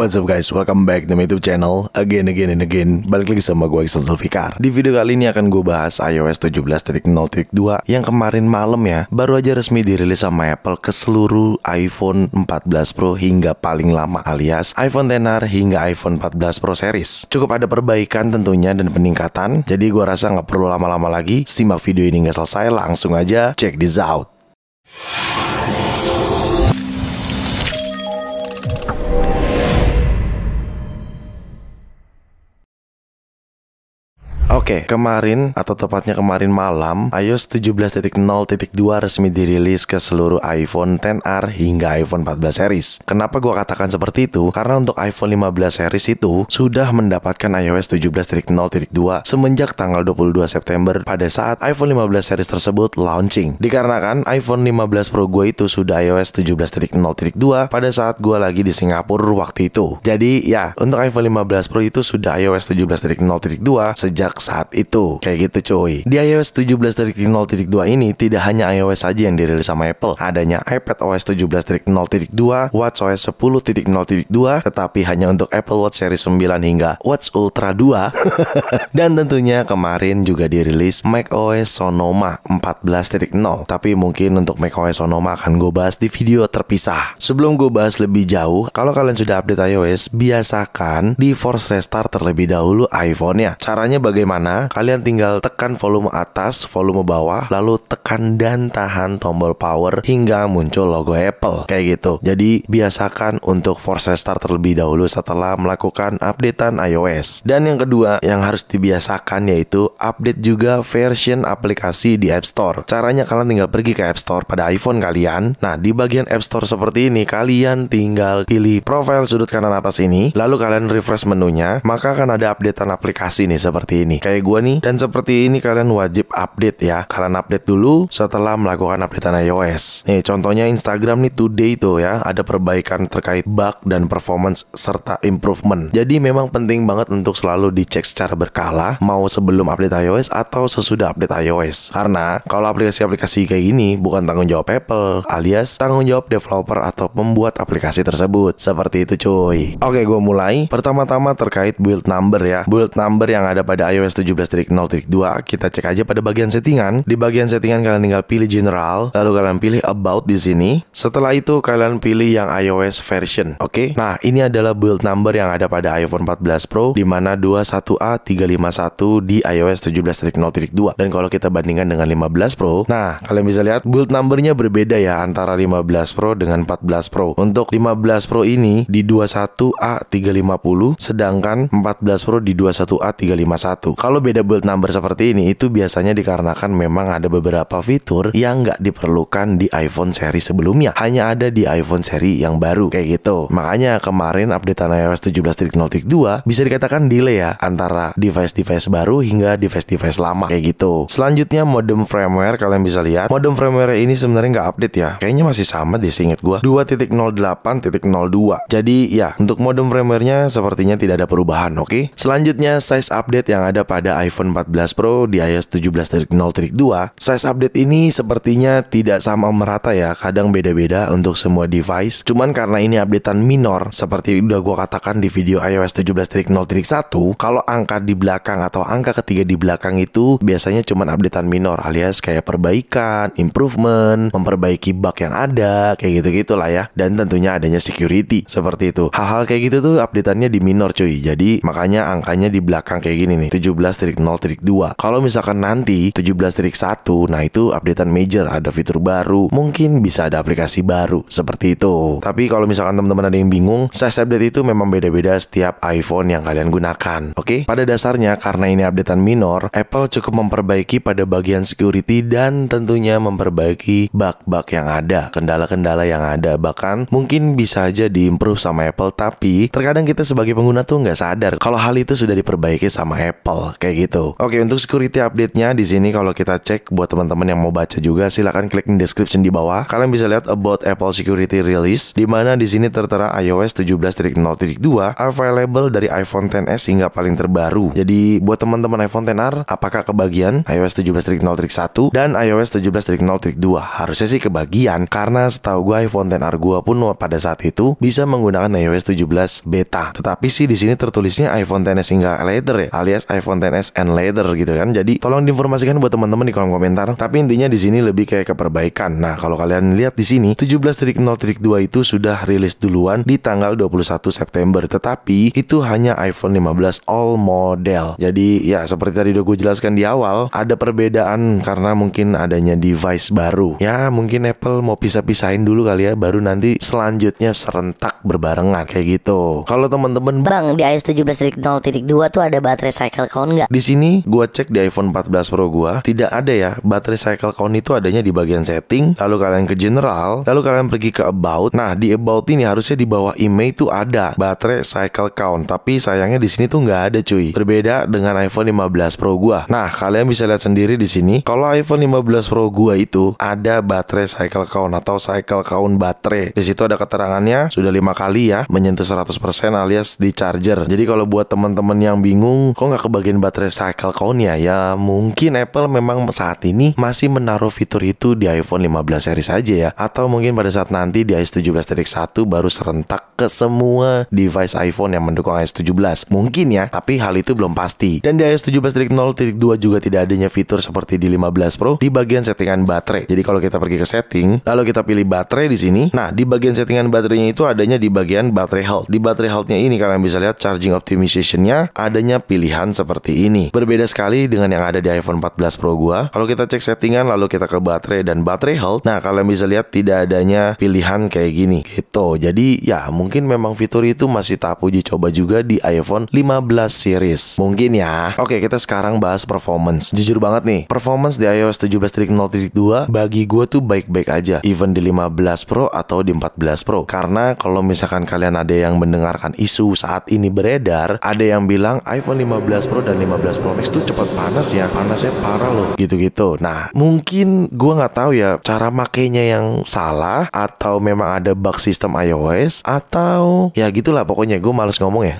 What's up guys, welcome back to my YouTube channel again. Balik lagi sama gue Iksan Zulfikar. Di video kali ini akan gue bahas iOS 17.0.2 yang kemarin malam ya baru aja resmi dirilis sama Apple ke seluruh iPhone 14 Pro hingga paling lama, alias iPhone XR hingga iPhone 14 Pro series. Cukup ada perbaikan tentunya dan peningkatan, jadi gue rasa nggak perlu lama-lama lagi. Simak video ini nggak selesai, langsung aja check this out. Oke, kemarin atau tepatnya kemarin malam iOS 17.0.2 resmi dirilis ke seluruh iPhone XR hingga iPhone 14 series. Kenapa gue katakan seperti itu? Karena untuk iPhone 15 series itu sudah mendapatkan iOS 17.0.2 semenjak tanggal 22 September pada saat iPhone 15 series tersebut launching. Dikarenakan iPhone 15 Pro gue itu sudah iOS 17.0.2 pada saat gue lagi di Singapura waktu itu. Jadi ya, untuk iPhone 15 Pro itu sudah iOS 17.0.2 sejak saat itu. Kayak gitu cuy. Di iOS 17.0.2 ini tidak hanya iOS saja yang dirilis sama Apple. Adanya iPadOS 17.0.2, watchOS 10.0.2, tetapi hanya untuk Apple Watch Series 9 hingga Watch Ultra 2. Dan tentunya kemarin juga dirilis macOS Sonoma 14.0. Tapi mungkin untuk macOS Sonoma akan gue bahas di video terpisah. Sebelum gue bahas lebih jauh, kalau kalian sudah update iOS, biasakan di force restart terlebih dahulu iPhone-nya. Caranya bagaimana? Kalian tinggal tekan volume atas, volume bawah, lalu tekan dan tahan tombol power hingga muncul logo Apple. Kayak gitu. Jadi biasakan untuk force restart terlebih dahulu setelah melakukan updatean iOS. Dan yang kedua yang harus dibiasakan yaitu update juga version aplikasi di App Store. Caranya kalian tinggal pergi ke App Store pada iPhone kalian. Nah, di bagian App Store seperti ini kalian tinggal pilih profile sudut kanan atas ini, lalu kalian refresh menunya, maka akan ada updatean aplikasi nih seperti ini. Kayak gue nih, dan seperti ini kalian wajib update ya. Kalian update dulu setelah melakukan updatean iOS. Nih contohnya Instagram nih today tuh ya, ada perbaikan terkait bug dan performance serta improvement. Jadi memang penting banget untuk selalu dicek secara berkala, mau sebelum update iOS atau sesudah update iOS. Karena kalau aplikasi-aplikasi kayak gini bukan tanggung jawab Apple, alias tanggung jawab developer atau pembuat aplikasi tersebut. Seperti itu cuy. Oke, gue mulai. Pertama-tama terkait build number ya. Build number yang ada pada iOS 17.0.2 kita cek aja pada bagian settingan. Di bagian settingan kalian tinggal pilih general, lalu kalian pilih about di sini. Setelah itu kalian pilih yang iOS version. Oke. Nah, ini adalah build number yang ada pada iPhone 14 Pro, di mana 21A351 di iOS 17.0.2. Dan kalau kita bandingkan dengan 15 Pro, nah kalian bisa lihat build numbernya berbeda ya antara 15 Pro dengan 14 Pro. Untuk 15 Pro ini di 21A350, sedangkan 14 Pro di 21A351. Kalau beda build number seperti ini, itu biasanya dikarenakan memang ada beberapa fitur yang nggak diperlukan di iPhone seri sebelumnya, hanya ada di iPhone seri yang baru, kayak gitu. Makanya kemarin updatean iOS 17.0.2 bisa dikatakan delay ya, antara device-device baru hingga device-device lama, kayak gitu. Selanjutnya modem firmware, kalian bisa lihat modem firmware ini sebenarnya nggak update ya, kayaknya masih sama deh seinget gua, 2.08.02. Jadi ya, untuk modem firmware-nya sepertinya tidak ada perubahan. Oke. Selanjutnya size update yang ada pada iPhone 14 Pro di iOS 17.0.2. Size update ini sepertinya tidak sama merata ya, kadang beda-beda untuk semua device. Cuman karena ini updatean minor, seperti udah gua katakan di video iOS 17.0.1, kalau angka di belakang atau angka ketiga di belakang itu biasanya cuman updatean minor, alias kayak perbaikan, improvement, memperbaiki bug yang ada, kayak gitu-gitulah ya. Dan tentunya adanya security, seperti itu. Hal-hal kayak gitu tuh updateannya di minor cuy. Jadi makanya angkanya di belakang kayak gini nih, 17.0.2. Kalau misalkan nanti 17.1, nah itu updatean major, ada fitur baru, mungkin bisa ada aplikasi baru, seperti itu. Tapi kalau misalkan teman-teman ada yang bingung, size update itu memang beda-beda setiap iPhone yang kalian gunakan. Oke? Pada dasarnya karena ini updatean minor, Apple cukup memperbaiki pada bagian security dan tentunya memperbaiki bug-bug yang ada, kendala-kendala yang ada, bahkan mungkin bisa aja diimprove sama Apple. Tapi terkadang kita sebagai pengguna tuh nggak sadar kalau hal itu sudah diperbaiki sama Apple, kayak gitu. Oke, untuk security update-nya di sini kalau kita cek buat teman-teman yang mau baca juga silahkan klik di description di bawah. Kalian bisa lihat about Apple Security Release di mana di sini tertera iOS 17.0.2 available dari iPhone XS hingga paling terbaru. Jadi buat teman-teman iPhone XR apakah kebagian iOS 17.0.1 dan iOS 17.0.2? Harusnya sih kebagian karena setahu gue iPhone XR gue pun pada saat itu bisa menggunakan iOS 17 beta. Tetapi sih di sini tertulisnya iPhone XS hingga later ya, alias iPhone XS and later gitu kan. Jadi tolong diinformasikan buat teman-teman di kolom komentar. Tapi intinya di sini lebih kayak ke perbaikan. Nah, kalau kalian lihat di sini 17.0.2 itu sudah rilis duluan di tanggal 21 September. Tetapi itu hanya iPhone 15 all model. Jadi ya seperti tadi udah gue jelaskan di awal, ada perbedaan karena mungkin adanya device baru. Ya mungkin Apple mau pisah-pisahin dulu kali ya, baru nanti selanjutnya serentak berbarengan kayak gitu. Kalau teman-teman Bang, di iOS 17.0.2 tuh ada baterai cycle count nggak? di sini gua cek di iPhone 14 Pro gua tidak ada ya. Baterai cycle count itu adanya di bagian setting. Lalu kalian ke general, lalu kalian pergi ke about. Nah, di about ini harusnya di bawah email itu ada baterai cycle count. Tapi sayangnya di sini tuh nggak ada cuy. Berbeda dengan iPhone 15 Pro gua. Nah, kalian bisa lihat sendiri di sini. Kalau iPhone 15 Pro gua itu ada baterai cycle count atau cycle count baterai. Di situ ada keterangannya sudah 5 kali ya menyentuh 100% alias di charger. Jadi kalau buat teman-teman yang bingung kok nggak kebagian baterai cycle count-nya, ya mungkin Apple memang saat ini masih menaruh fitur itu di iPhone 15 series aja ya. Atau mungkin pada saat nanti di iOS 17.1 baru serentak ke semua device iPhone yang mendukung iOS 17. Mungkin ya, tapi hal itu belum pasti. Dan di iOS 17.0.2 juga tidak adanya fitur seperti di 15 Pro di bagian settingan baterai. Jadi kalau kita pergi ke setting, lalu kita pilih baterai di sini. Nah, di bagian settingan baterainya itu adanya di bagian baterai health. Di baterai health-nya ini kalian bisa lihat charging optimization-nya adanya pilihan seperti ini. Berbeda sekali dengan yang ada di iPhone 14 Pro gua. Kalau kita cek settingan lalu kita ke baterai dan baterai health, nah kalian bisa lihat tidak adanya pilihan kayak gini gitu. Jadi ya mungkin memang fitur itu masih tahap uji coba juga di iPhone 15 series. Mungkin ya. Oke, kita sekarang bahas performance. Jujur banget nih, performance di iOS 17.0.2 bagi gue tuh baik-baik aja, even di 15 Pro atau di 14 Pro. Karena kalau misalkan kalian ada yang mendengarkan isu saat ini beredar, ada yang bilang iPhone 15 Pro dan 15 Pro Max tuh cepat panas ya, panasnya parah loh, gitu-gitu. Nah, mungkin gue nggak tahu ya cara makainya yang salah atau memang ada bug sistem iOS atau ya gitulah pokoknya, gue males ngomong ya.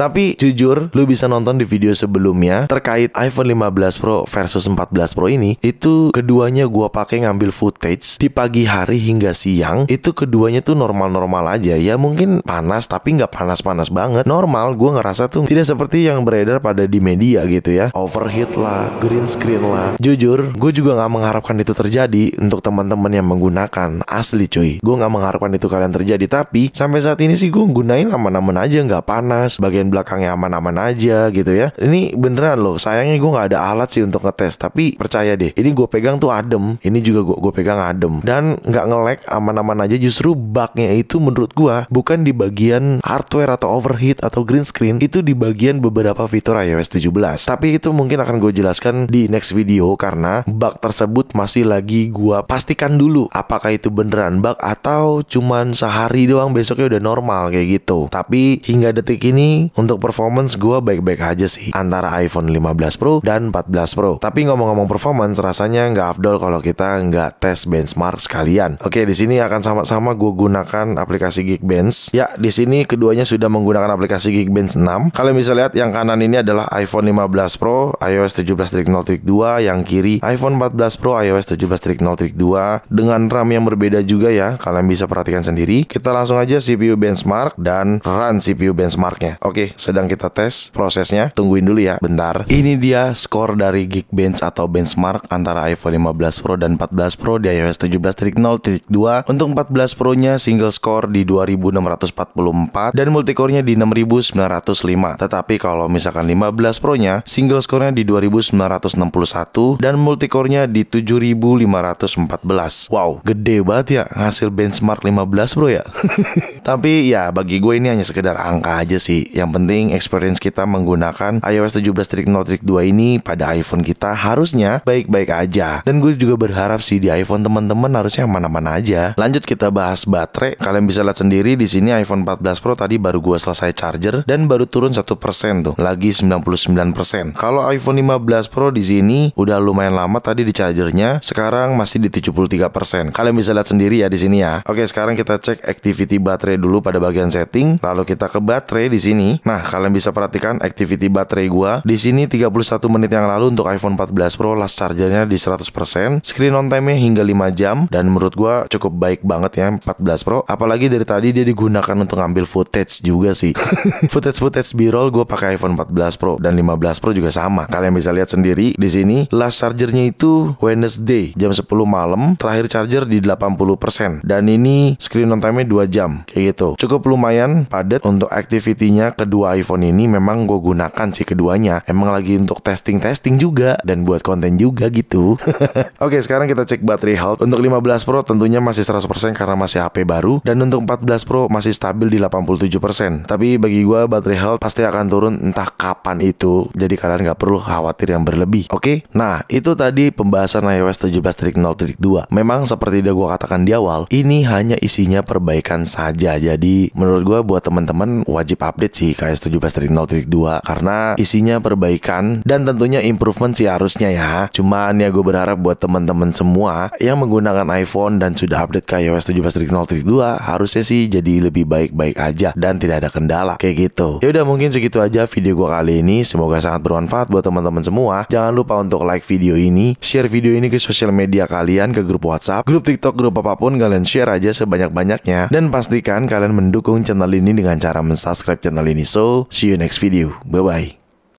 Tapi jujur, lu bisa nonton di video sebelumnya terkait iPhone 15 Pro versus 14 Pro ini. Itu keduanya gue pakai ngambil footage di pagi hari hingga siang. Itu keduanya tuh normal-normal aja. Ya mungkin panas tapi nggak panas-panas banget. Normal, gue ngerasa tuh tidak seperti yang beredar pada di media gitu ya. Overheat lah, green screen lah. Jujur, gue juga nggak mengharapkan itu terjadi untuk teman-teman yang menggunakan. Asli cuy, gue nggak mengharapkan itu kalian terjadi. Tapi sampai saat ini sih gue gunain aman-aman aja, nggak panas. Bagian belakangnya aman-aman aja gitu ya. Ini beneran loh. Sayangnya gue nggak ada alat sih untuk ngetes. Tapi percaya deh, ini gue pegang tuh adem. Ini juga gue pegang adem dan nggak nge-lag, aman-aman aja. Justru bugnya itu menurut gue bukan di bagian hardware atau overheat atau green screen, itu di bagian beberapa fitur iOS 17. Tapi itu mungkin akan gue jelaskan di next video karena bug tersebut masih lagi gue pastikan dulu apakah itu beneran bug atau cuman sehari doang besoknya udah normal kayak gitu. Tapi hingga detik ini untuk performance gue baik-baik aja sih antara iPhone 15 Pro dan 14 Pro. Tapi ngomong-ngomong performance, rasanya nggak afdol kalau kita nggak tes benchmark sekalian. Oke, di sini akan sama-sama gue gunakan aplikasi Geekbench. Ya, di sini keduanya sudah menggunakan aplikasi Geekbench 6. Kalian bisa lihat yang kanan ini adalah iPhone 15 Pro iOS 17.0.2, yang kiri iPhone 14 Pro iOS 17.0.2 dengan RAM yang berbeda juga ya. Kalian bisa perhatikan sendiri. Kita langsung aja CPU benchmark dan run CPU benchmarknya. Oke, sedang kita tes prosesnya. Tungguin dulu ya, bentar. Ini dia skor dari Geekbench atau benchmark antara iPhone 15 Pro dan 14 Pro di iOS 17.0.2. Untuk 14 Pro-nya single score di 2644 dan multicore-nya di 6905. Tetapi kalau misalkan 15 Pro-nya single score-nya di 2961 dan multicore-nya di 7514. Wow, gede banget ya hasil benchmark 15 Pro ya. Tapi ya bagi gue ini hanya sekedar angka aja sih. Yang penting experience kita menggunakan iOS 17.0.2 ini pada iPhone kita harusnya baik-baik aja. Dan gue juga berharap sih di iPhone teman-teman harusnya aman-aman aja. Lanjut kita bahas baterai. Kalian bisa lihat sendiri di sini iPhone 14 Pro tadi baru gue selesai charger dan baru turun 1% tuh. Lagi 99% 79%. Kalau iPhone 15 Pro di sini udah lumayan lama tadi di chargernya, sekarang masih di 73%. Kalian bisa lihat sendiri ya di sini ya. Oke, sekarang kita cek activity baterai dulu pada bagian setting, lalu kita ke baterai di sini. Nah, kalian bisa perhatikan activity baterai gua di sini 31 menit yang lalu untuk iPhone 14 Pro last chargernya di 100%, screen on time-nya hingga 5 jam, dan menurut gua cukup baik banget ya 14 Pro. Apalagi dari tadi dia digunakan untuk ngambil footage juga sih. Footage B-roll gue pakai iPhone 14 Pro dan 15 Pro juga sama. Kalian bisa lihat sendiri di sini last chargernya itu Wednesday jam 10 malam, terakhir charger di 80%, dan ini screen on time-nya 2 jam kayak gitu. Cukup lumayan padat untuk activity-nya. Kedua iPhone ini memang gue gunakan sih keduanya. Emang lagi untuk testing juga dan buat konten juga gitu. Oke, sekarang kita cek baterai health. Untuk 15 Pro tentunya masih 100% karena masih HP baru, dan untuk 14 Pro masih stabil di 87%. Tapi bagi gue baterai health pasti akan turun entah kapan itu, jadi kalian nggak perlu khawatir yang berlebih. Oke, nah itu tadi pembahasan iOS 17.0.2. Memang seperti udah gue katakan di awal, ini hanya isinya perbaikan saja. Jadi menurut gue buat teman-teman wajib update sih ke iOS 17.0.2 karena isinya perbaikan dan tentunya improvement sih harusnya ya. Cuman ya gue berharap buat teman-teman semua yang menggunakan iPhone dan sudah update ke iOS 17.0.2 harusnya sih jadi lebih baik-baik aja dan tidak ada kendala kayak gitu. Ya udah, mungkin segitu aja video gue kali ini. Semoga sangat bermanfaat buat teman-teman semua. Jangan lupa untuk like video ini, share video ini ke sosial media kalian, ke grup WhatsApp, grup TikTok, grup apapun, kalian share aja sebanyak-banyaknya. Dan pastikan kalian mendukung channel ini dengan cara mensubscribe channel ini. So, see you next video. Bye-bye.